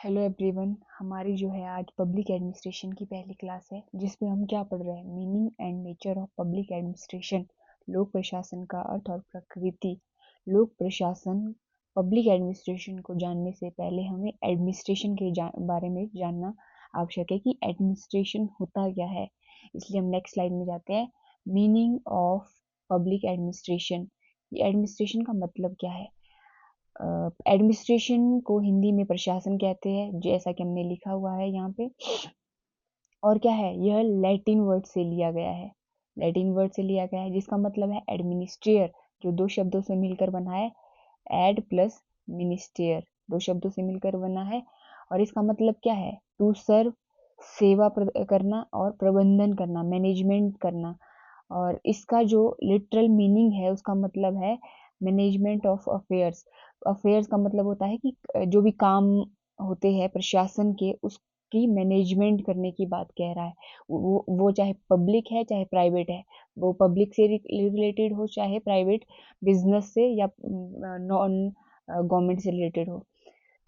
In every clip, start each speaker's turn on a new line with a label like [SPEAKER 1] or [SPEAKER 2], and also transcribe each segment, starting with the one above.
[SPEAKER 1] Hello everyone, हमारी जो है आज पब्लिक एडमिनिस्ट्रेशन की पहली क्लास है जिसमें हम क्या पढ़ रहे हैं, meaning and nature of public administration. लोक प्रशासन का अर्थ और प्रकृति। लोक प्रशासन पब्लिक एडमिनिस्ट्रेशन को जानने से पहले हमें एडमिनिस्ट्रेशन के बारे में जानना आवश्यक है कि एडमिनिस्ट्रेशन होता क्या है। इसलिए हम नेक्स्ट स्लाइड में जाते हैं। Meaning of public administration. Administration का मतलब क्या है? एडमिनिस्ट्रेशन को हिंदी में प्रशासन कहते हैं, जैसा कि हमने लिखा हुआ है यहाँ पे। और क्या है, यह लैटिन वर्ड से लिया गया है। लैटिन वर्ड से लिया गया है जिसका मतलब है एडमिनिस्ट्रेयर, जो दो शब्दों से मिलकर बना है। एड प्लस मिनिस्ट्रेयर, दो शब्दों से मिलकर बना है। और इसका मतलब क्या है? टू सर्व, सेवा करना और प्रबंधन करना, मैनेजमेंट करना। और इसका जो लिटरल मीनिंग है उसका मतलब है मैनेजमेंट ऑफ अफेयर्स। अफेयर्स का मतलब होता है कि जो भी काम होते हैं प्रशासन के, उसकी मैनेजमेंट करने की बात कह रहा है। वो चाहे पब्लिक है चाहे प्राइवेट है, वो पब्लिक से रिलेटेड हो चाहे प्राइवेट बिजनेस से या नॉन गवर्नमेंट से रिलेटेड हो।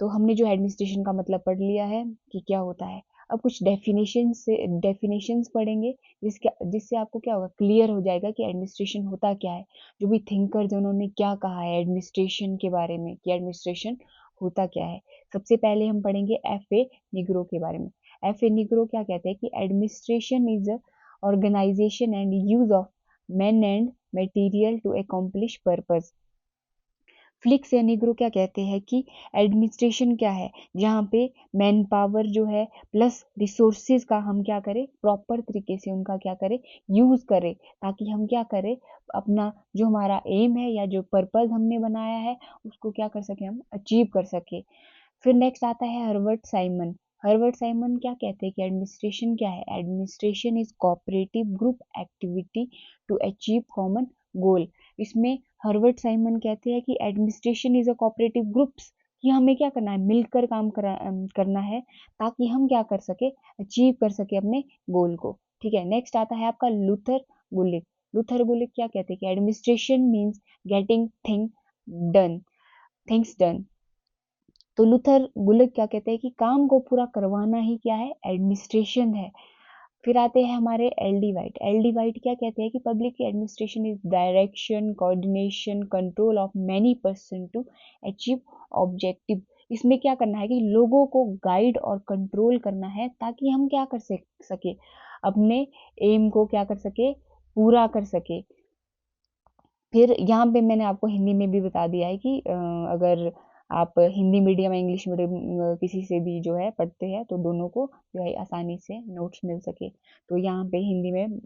[SPEAKER 1] तो हमने जो एडमिनिस्ट्रेशन का मतलब पढ़ लिया है कि क्या होता है। अब कुछ डेफिनेशंस पढ़ेंगे जिससे आपको क्या होगा, क्लियर हो जाएगा कि एडमिनिस्ट्रेशन होता क्या है। जो भी थिंकर्स उन्होंने क्या कहा है एडमिनिस्ट्रेशन के बारे में कि एडमिनिस्ट्रेशन होता क्या है। सबसे पहले हम पढ़ेंगे एफ ए निग्रो के बारे में। एफ ए निग्रो क्या कहते हैं कि administration is a organisation and use of man and material to accomplish purpose. Felix या निग्रो क्या कहते हैं कि एडमिनिस्ट्रेशन क्या है, जहाँ पे मैन पावर जो है प्लस रिसोर्सेज का हम क्या करें, प्रॉपर तरीके से उनका क्या करें, यूज करें, ताकि हम क्या करें, अपना जो हमारा एम है या जो पर्पज हमने बनाया है उसको क्या कर सके, हम अचीव कर सके। फिर नेक्स्ट आता है हर्बर्ट साइमन। हर्बर्ट साइमन क्या कहते हैं कि एडमिनिस्ट्रेशन क्या है? Administration is cooperative group activity to achieve common goal. इसमें हर्बर्ट साइमन कहते हैं कि administration is a cooperative groups, कि हमें क्या करना है, मिलकर काम करना है ताकि हम क्या कर सके, अचीव कर सके अपने गोल को। ठीक है, नेक्स्ट आता है आपका लूथर गुलिक। लूथर गुलिक क्या कहते हैं कि administration means getting done things done. तो लूथर गुलिक क्या कहते हैं कि काम को पूरा करवाना ही क्या है, एडमिनिस्ट्रेशन है। फिर आते हैं हमारे L D White. L D White क्या कहते हैं कि public administration is direction, coordination, control of many person to achieve objective. इसमें क्या करना है कि लोगों को गाइड और कंट्रोल करना है ताकि हम क्या कर सके, अपने एम को क्या कर सके, पूरा कर सके। फिर यहाँ पे मैंने आपको हिंदी में भी बता दिया है कि अगर आप हिंदी मीडियम या इंग्लिश मीडियम किसी से भी जो है पढ़ते हैं तो दोनों को जो है आसानी से नोट्स मिल सके। तो यहाँ पे हिंदी में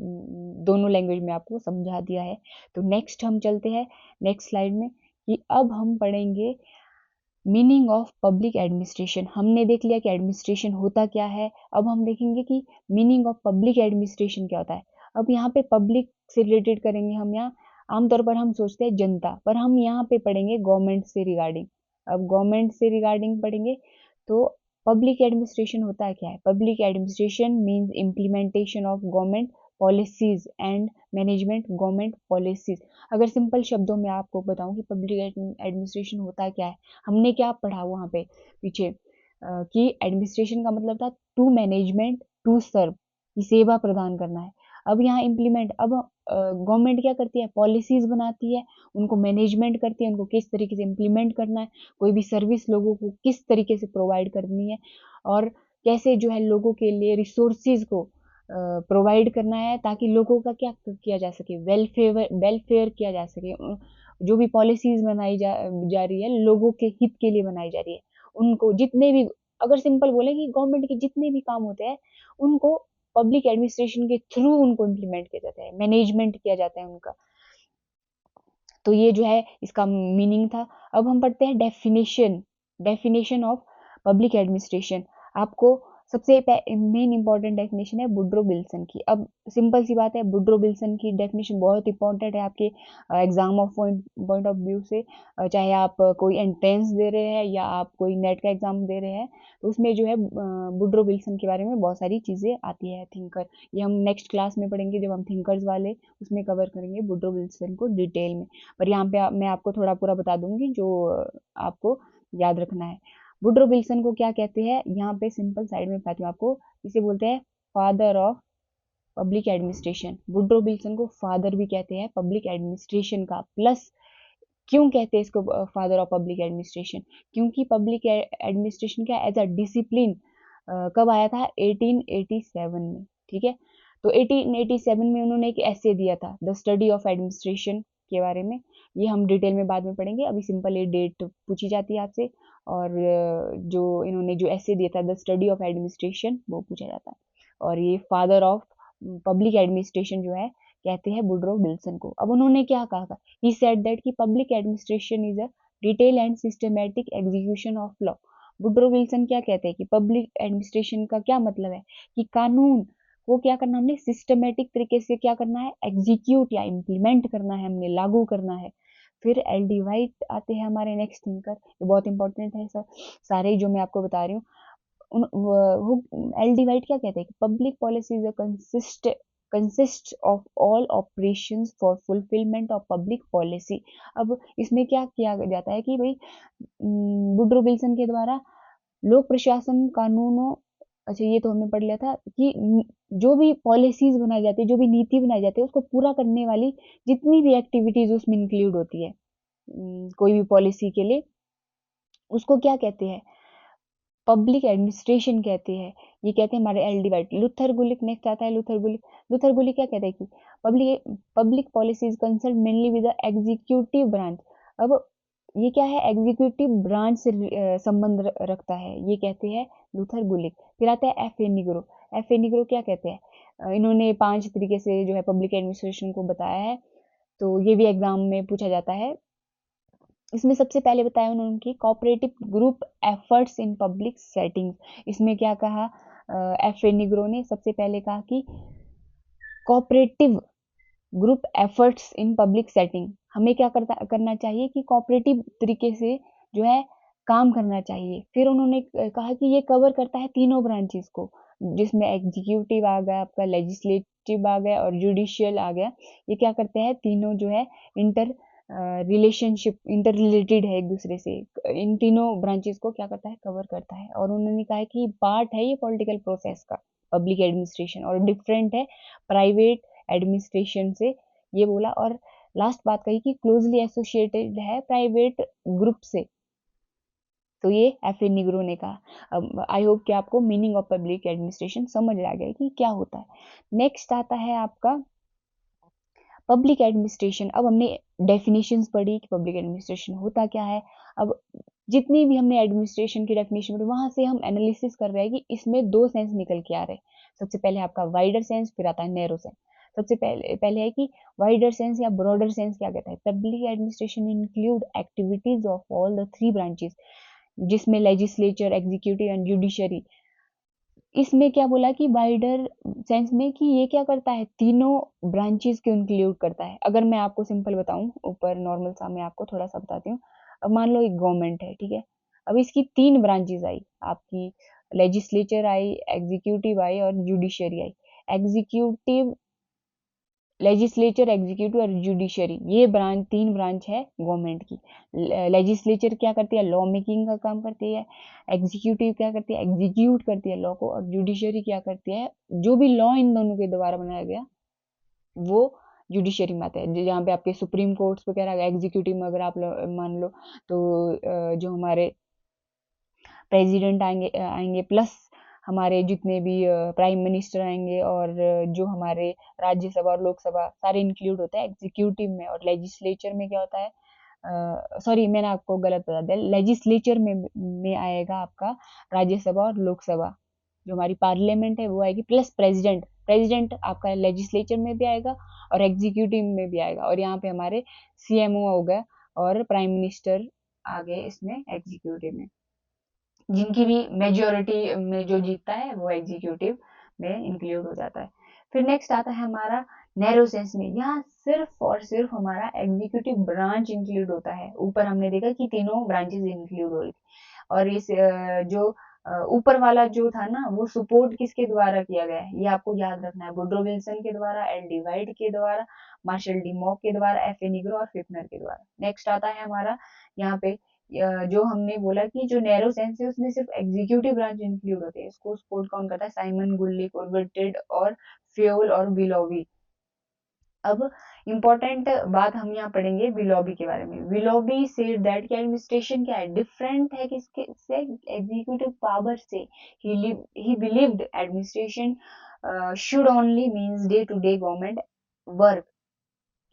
[SPEAKER 1] दोनों लैंग्वेज में आपको समझा दिया है। तो नेक्स्ट हम चलते हैं नेक्स्ट स्लाइड में कि अब हम पढ़ेंगे मीनिंग ऑफ पब्लिक एडमिनिस्ट्रेशन। हमने देख लिया कि एडमिनिस्ट्रेशन होता क्या है, अब हम देखेंगे कि मीनिंग ऑफ पब्लिक एडमिनिस्ट्रेशन क्या होता है। अब यहाँ पे पब्लिक से रिलेटेड करेंगे हम। यहाँ आमतौर पर हम सोचते हैं जनता, पर हम यहाँ पे पढ़ेंगे गवर्नमेंट से रिगार्डिंग। अब गवर्नमेंट से रिगार्डिंग पढ़ेंगे तो पब्लिक एडमिनिस्ट्रेशन होता है क्या है। Public administration means implementation of government policies and management government policies. अगर सिंपल शब्दों में आपको बताऊं कि पब्लिक एडमिनिस्ट्रेशन होता क्या है, हमने क्या पढ़ा वहाँ पे पीछे कि एडमिनिस्ट्रेशन का मतलब था टू मैनेजमेंट टू सर्व, की सेवा प्रदान करना है। अब यहाँ इम्प्लीमेंट, अब गवर्नमेंट क्या करती है, पॉलिसीज बनाती है, उनको मैनेजमेंट करती है, उनको किस तरीके से इम्प्लीमेंट करना है, कोई भी सर्विस लोगों को किस तरीके से प्रोवाइड करनी है, और कैसे जो है लोगों के लिए रिसोर्सिस को प्रोवाइड करना है ताकि लोगों का क्या किया जा सके, वेलफेयर किया जा सके। जो भी पॉलिसीज बनाई जा रही है लोगों के हित के लिए बनाई जा रही है, उनको जितने भी, अगर सिंपल बोले कि गवर्नमेंट के जितने भी काम होते हैं उनको पब्लिक एडमिनिस्ट्रेशन के थ्रू उनको इम्प्लीमेंट किया जाता है, मैनेजमेंट किया जाता है उनका। तो ये जो है इसका मीनिंग था। अब हम पढ़ते हैं डेफिनेशन ऑफ पब्लिक एडमिनिस्ट्रेशन। आपको सबसे मेन इंपॉर्टेंट डेफिनेशन है वुड्रो विल्सन की। अब सिंपल सी बात है, वुड्रो विल्सन की डेफिनेशन बहुत इंपॉर्टेंट है आपके exam of point of view से। चाहे आप कोई एंट्रेंस दे रहे हैं या आप कोई नेट का एग्जाम दे रहे हैं, तो उसमें जो है वुड्रो विल्सन के बारे में बहुत सारी चीज़ें आती है, थिंकर। ये हम नेक्स्ट क्लास में पढ़ेंगे जब हम थिंकर्स वाले उसमें कवर करेंगे वुड्रो विल्सन को डिटेल में। पर यहाँ पे मैं आपको थोड़ा पूरा बता दूंगी जो आपको याद रखना है। वुड्रो विल्सन को क्या कहते हैं, यहाँ पे सिंपल साइड में बताती हूँ आपको, इसे बोलते हैं father of public administration. Woodrow Wilson को फादर भी कहते हैं पब्लिक एडमिनिस्ट्रेशन का। प्लस क्यों कहते हैं इसको फादर ऑफ पब्लिक एडमिनिस्ट्रेशन, क्योंकि पब्लिक एडमिनिस्ट्रेशन का एज अ डिसिप्लिन कब आया था, 1887 में, ठीक है। तो 1887 में उन्होंने एक ऐसे दिया था, द स्टडी ऑफ एडमिनिस्ट्रेशन के बारे में। ये हम डिटेल में बाद में पढ़ेंगे, अभी सिंपल ये डेट पूछी जाती है आपसे। और जो इन्होंने जो ऐसे दिया था, द स्टडी ऑफ एडमिनिस्ट्रेशन, वो पूछा जाता है। और ये फादर ऑफ पब्लिक एडमिनिस्ट्रेशन जो है, कहते हैं वुड्रो विल्सन को। अब उन्होंने क्या कहा था, ही सेड दैट कि public administration is a detail and systematic execution of law. Woodrow Wilson क्या कहते हैं कि पब्लिक एडमिनिस्ट्रेशन का क्या मतलब है कि कानून को क्या करना, हमने सिस्टमेटिक तरीके से क्या करना है, एग्जीक्यूट या इम्प्लीमेंट करना है, हमने लागू करना है। फिर एल डी वाइट आते हैं हमारे नेक्स्ट थिंकर, ये बहुत इंपॉर्टेंट है सर, सारे जो मैं आपको बता रही हूँ। एल डी वाइट क्या कहते हैं कि public policy is a consists of all operations for fulfillment of public policy। अब इसमें क्या किया जाता है कि भाई वुड्रो विल्सन के द्वारा लोक प्रशासन कानूनों, अच्छा ये तो हमने पढ़ लिया था कि जो भी पॉलिसीज बनाई जाती है, जो भी नीति बनाई जाती है, उसको पूरा करने वाली जितनी भी एक्टिविटीज उसमें इंक्लूड होती है कोई भी पॉलिसी के लिए, उसको क्या कहते हैं, पब्लिक एडमिनिस्ट्रेशन कहते हैं। ये कहते हैं हमारे एल डी वाइट। लुथर गुलिक नेक्स्ट आता है, लुथर गुलिक। लुथर गुलिक क्या कहते हैं कि public policy is concern mainly with the executive branch. अब ये क्या है, एग्जीक्यूटिव ब्रांच से संबंध रखता है, ये कहते हैं लुथर गुलिक। फिर आता है F A Negro. F A Negro क्या कहते हैं, इन्होंने 5 तरीके से जो है पब्लिक एडमिनिस्ट्रेशन को बताया है, तो ये भी एग्जाम में पूछा जाता है। इसमें सबसे पहले बताया उन्होंने कि cooperative group efforts in public settings. इसमें क्या कहा एफ ए निग्रो ने, सबसे पहले कहा कि cooperative group efforts in public setting, हमें क्या करना चाहिए कि कोऑपरेटिव तरीके से जो है काम करना चाहिए। फिर उन्होंने कहा कि ये कवर करता है तीनों ब्रांचेस को, जिसमें एग्जीक्यूटिव आ गया आपका, लेजिस्लेटिव आ गया और जुडिशियल आ गया। ये क्या करते हैं, तीनों जो है रिलेशनशिप इंटर रिलेटेड है एक दूसरे से, इन तीनों ब्रांचेस को क्या करता है, कवर करता है। और उन्होंने कहा कि पार्ट है ये पॉलिटिकल प्रोसेस का, पब्लिक एडमिनिस्ट्रेशन, और डिफरेंट है प्राइवेट एडमिनिस्ट्रेशन से, ये बोला। और लास्ट बात कही कि क्लोजली एसोसिएटेड है प्राइवेट ग्रुप से, तो ये एफ ए निग्रो ने कहा। अब आई होप कि आपको मीनिंग ऑफ पब्लिक एडमिनिस्ट्रेशन समझ आ गया कि क्या होता है। नेक्स्ट आता है आपका पब्लिक एडमिनिस्ट्रेशन। अब हमने डेफिनेशंस पढ़ी कि पब्लिक एडमिनिस्ट्रेशन होता क्या है। अब जितनी भी हमने एडमिनिस्ट्रेशन की डेफिनेशन पढ़ी, वहां से हम एनालिसिस कर रहे हैं कि इसमें 2 सेंस निकल के आ रहे हैं। सबसे पहले आपका वाइडर सेंस, फिर आता है नैरो सेंस। सबसे पहले है कि वाइडर सेंस या ब्रॉडर सेंस क्या कहता है, public administration include activities of all the 3 branches, जिसमें लेजिस्लेचर, एग्जीक्यूटिव एंड जुडिशरी। इसमें क्या बोला कि वाइडर सेंस में कि ये क्या करता है, तीनों ब्रांचेस को इंक्लूड करता है। अगर मैं आपको सिंपल बताऊं, ऊपर नॉर्मल सा मैं आपको थोड़ा सा बताती हूँ। अब मान लो एक गवर्नमेंट है, ठीक है। अब इसकी 3 ब्रांचेस आई आपकी, लेजिस्लेचर आई, एग्जीक्यूटिव आई और जुडिशरी आई। एग्जीक्यूटिव, लेजिस्लेचर, एग्जीक्यूटिव और जुडिशरी, ये 3 ब्रांच है गवर्नमेंट की। लेजिस्लेचर क्या करती है, लॉ मेकिंग का काम करती है। एग्जीक्यूटिव क्या करती है, एग्जीक्यूट करती है लॉ को। और जुडिशरी क्या करती है, जो भी लॉ इन दोनों के द्वारा बनाया गया वो जुडिशरी में आता है। जहाँ पे आपके सुप्रीम कोर्ट्स वगैरह, एग्जीक्यूटिव में अगर आप मान लो तो जो हमारे प्रेसिडेंट आएंगे प्लस हमारे जितने भी प्राइम मिनिस्टर आएंगे, और जो हमारे राज्यसभा और लोकसभा सारे इंक्लूड होता है एग्जीक्यूटिव में। और लेजिस्लेचर में क्या होता है, सॉरी मैंने आपको गलत बता दिया, लेजिस्लेचर में आएगा आपका राज्यसभा और लोकसभा, जो हमारी पार्लियामेंट है वो आएगी, प्लस प्रेसिडेंट। प्रेसिडेंट आपका लेजिस्लेचर में भी आएगा और एग्जीक्यूटिव में भी आएगा। और यहाँ पे हमारे सीएमओ हो गए और प्राइम मिनिस्टर आ गए इसमें एग्जीक्यूटिव में, जिनकी भी मेजोरिटी में जो जीतता है वो एग्जीक्यूटिव में इंक्लूड हो जाता है। फिर नेक्स्ट आता है हमारा नैरो सेंस में, यहाँ सिर्फ और सिर्फ हमारा एग्जीक्यूटिव ब्रांच इंक्लूड होता है। ऊपर हमने देखा कि तीनों ब्रांचेस इंक्लूड हो रही थी, और इस जो ऊपर वाला जो था ना, वो सपोर्ट किसके द्वारा किया गया है, ये आपको याद रखना है, वुड्रो विल्सन के द्वारा, एल डी वाइट के द्वारा, मार्शल डी मॉक के द्वारा, एफ ए निग्रो और फिफ्नर के द्वारा। नेक्स्ट आता है हमारा यहाँ पे जो हमने बोला कि जो नैरो सेंस है उसमें सिर्फ एग्जीक्यूटिव ब्रांच इंक्लूड होते हैं, इसको सपोर्ट कौन करता है, साइमन, गुल्लिक, ओर्बिटेड और फ्योल और बिलोवी। अब इम्पोर्टेंट बात हम यहाँ पढ़ेंगे विलोबी के बारे में। विलोबी सेड दैट कि एडमिनिस्ट्रेशन क्या है, डिफरेंट है किसके से, एग्जीक्यूटिव पावर से। He believed administration should only means day to day government work.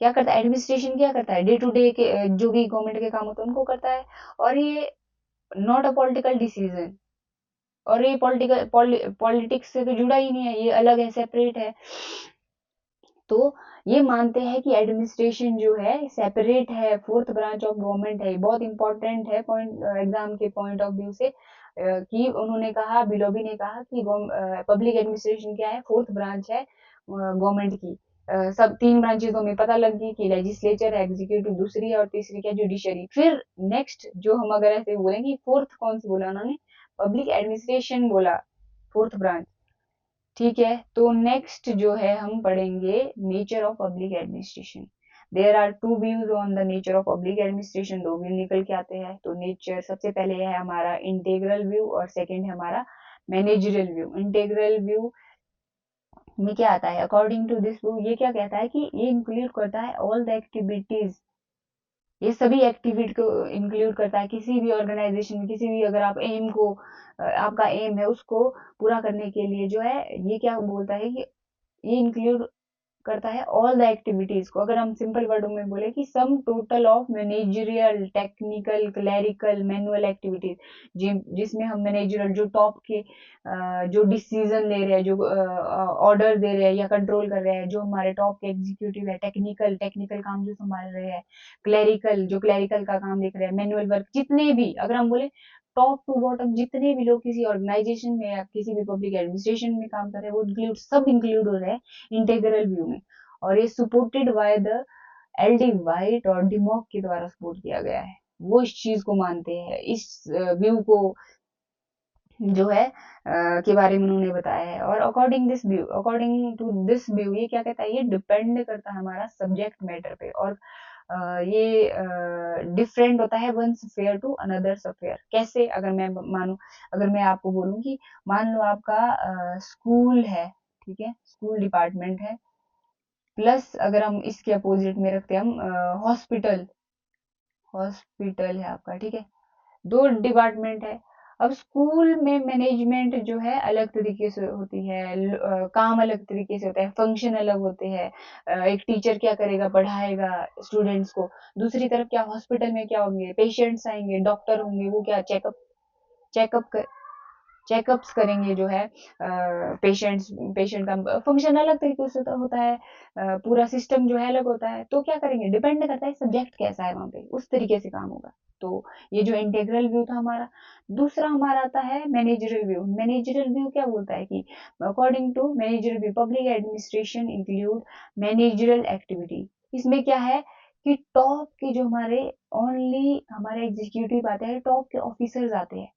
[SPEAKER 1] क्या करता है एडमिनिस्ट्रेशन, क्या करता है डे टू डे के जो भी गवर्नमेंट के काम होते हैं उनको करता है, और ये नॉट अ पॉलिटिकल डिसीजन, और ये पॉलिटिक्स से तो जुड़ा ही नहीं है, ये अलग है, सेपरेट है। तो ये मानते हैं कि एडमिनिस्ट्रेशन जो है सेपरेट है, फोर्थ ब्रांच ऑफ गवर्नमेंट है। बहुत इंपॉर्टेंट है पॉइंट एग्जाम के पॉइंट ऑफ व्यू से, कि उन्होंने कहा, बिलोबी ने कहा कि पब्लिक एडमिनिस्ट्रेशन क्या है, फोर्थ ब्रांच है गवर्नमेंट की। सब तीन ब्रांचेस हमें पता लग गई कि लेजिस्लेचर है, एग्जीक्यूटिव दूसरी है, और तीसरी क्या, जुडिशरी। फिर नेक्स्ट जो हम अगर ऐसे बोलेंगे, फोर्थ कौन सी बोला उन्होंने, पब्लिक एडमिनिस्ट्रेशन बोला, फोर्थ ब्रांच। ठीक है, तो नेक्स्ट जो है हम पढ़ेंगे nature of public administration. There are two views on the nature of public administration, दो व्यू निकल के आते हैं। तो नेचर सबसे पहले है हमारा इंटीग्रल व्यू, और सेकंड है हमारा मैनेजरल व्यू। इंटीग्रल व्यू में क्या आता है, अकॉर्डिंग टू दिस व्यू ये क्या कहता है कि ये इंक्लूड करता है ऑल द एक्टिविटीज, ये सभी एक्टिविटी को इंक्लूड करता है। किसी भी ऑर्गेनाइजेशन में, किसी भी, अगर आप एम को, आपका एम है उसको पूरा करने के लिए जो है, ये क्या बोलता है कि ये इंक्लूड करता है ऑल द एक्टिविटीज को। अगर हम सिंपल वर्डों में बोले कि sum total of managerial, technical, clerical, manual activities, जिसमें हम मैनेजरियल जो टॉप के जो डिसीजन ले रहे हैं, जो ऑर्डर दे रहे हैं या कंट्रोल कर रहे हैं, जो हमारे टॉप के एग्जीक्यूटिव है, टेक्निकल टेक्निकल काम जो संभाल रहे हैं, क्लैरिकल जो क्लैरिकल का काम देख रहे हैं, मैनुअल वर्क, जितने भी, अगर हम बोले टॉप टू बॉटम जितने भी लोग किसी ऑर्गेनाइजेशन में या किसी भी पब्लिक एडमिनिस्ट्रेशन में काम कर रहे हैं, वो इंक्लूड, सब इंक्लूड हो रहे हैं इंटीग्रल व्यू में। और ये supported by the L D white और डिमॉक के द्वारा सपोर्ट किया गया है। वो इस चीज को मानते हैं, इस व्यू को जो है के बारे में उन्होंने बताया है। और अकॉर्डिंग टू दिस व्यू ये क्या कहता है, ये डिपेंड करता है हमारा सब्जेक्ट मैटर पे, और ये डिफरेंट होता है one sphere to another sphere. कैसे, अगर मैं मानू, अगर मैं आपको बोलूं कि मान लो आपका स्कूल है, ठीक है, स्कूल डिपार्टमेंट है, प्लस अगर हम इसके अपोजिट में रखते हैं, हम हॉस्पिटल, हॉस्पिटल है आपका, ठीक है, दो डिपार्टमेंट है। अब स्कूल में मैनेजमेंट जो है अलग तरीके से होती है, काम अलग तरीके से होता है, फंक्शन अलग होते हैं। एक टीचर क्या करेगा, पढ़ाएगा स्टूडेंट्स को। दूसरी तरफ क्या, हॉस्पिटल में क्या होंगे, पेशेंट्स आएंगे, डॉक्टर होंगे, वो क्या चेकअप चेकअप्स करेंगे जो है पेशेंट्स, पेशेंट का फंक्शन अलग तरीके से होता है, पूरा सिस्टम जो है अलग होता है। तो क्या करेंगे, डिपेंड करता है सब्जेक्ट कैसा है वहां पे, उस तरीके से काम होगा। तो ये जो इंटीग्रल व्यू था हमारा। दूसरा हमारा आता है मैनेजरल व्यू। मैनेजरल व्यू क्या बोलता है कि according to managerial view public administration include managerial activity. इसमें क्या है कि टॉप के जो हमारे, ओनली हमारे एग्जीक्यूटिव आते हैं, टॉप के ऑफिसर्स आते हैं।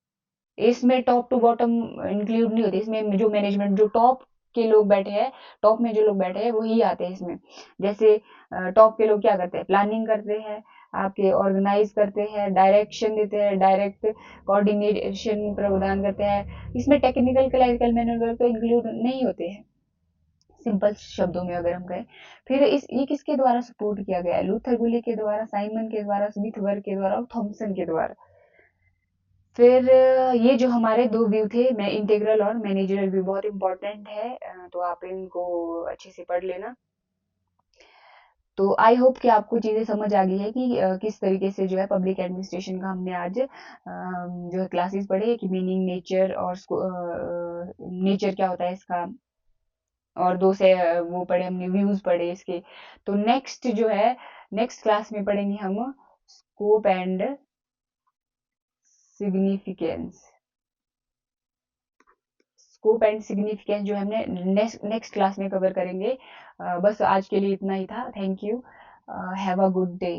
[SPEAKER 1] इसमें टॉप टू बॉटम इंक्लूड नहीं होती, इसमें जो मैनेजमेंट, जो टॉप के लोग बैठे हैं, टॉप में जो लोग बैठे हैं वही आते हैं इसमें। जैसे टॉप के लोग क्या करते हैं, प्लानिंग करते हैं, आपके ऑर्गेनाइज करते हैं, डायरेक्शन देते हैं, डायरेक्ट कोऑर्डिनेशन प्रदान करते हैं। इसमें टेक्निकल, क्लरिकल, मैनुअल तो इंक्लूड नहीं होते हैं, सिंपल शब्दों में अगर हम कहें। फिर ये किसके द्वारा सपोर्ट किया गया है, लूथर गुली के द्वारा, साइमन के द्वारा, स्मिथ वर्ग के द्वारा और थॉमसन के द्वारा। फिर ये जो हमारे दो व्यू थे, मैं इंटीग्रल और मैनेजरल व्यू, बहुत इंपॉर्टेंट है, तो आप इनको अच्छे से पढ़ लेना। तो आई होप कि आपको चीज़ें समझ आ गई है कि किस तरीके से जो है पब्लिक एडमिनिस्ट्रेशन का हमने आज जो है क्लासेस पढ़े, कि मीनिंग, नेचर, और नेचर क्या होता है इसका, और दो से वो पढ़े हमने, व्यूज पढ़े इसके। तो नेक्स्ट जो है, नेक्स्ट क्लास में पढ़ेंगे हम scope and significance. Scope and significance जो हमने नेक्स्ट क्लास में कवर करेंगे। बस आज के लिए इतना ही था। Thank you. Have a good day.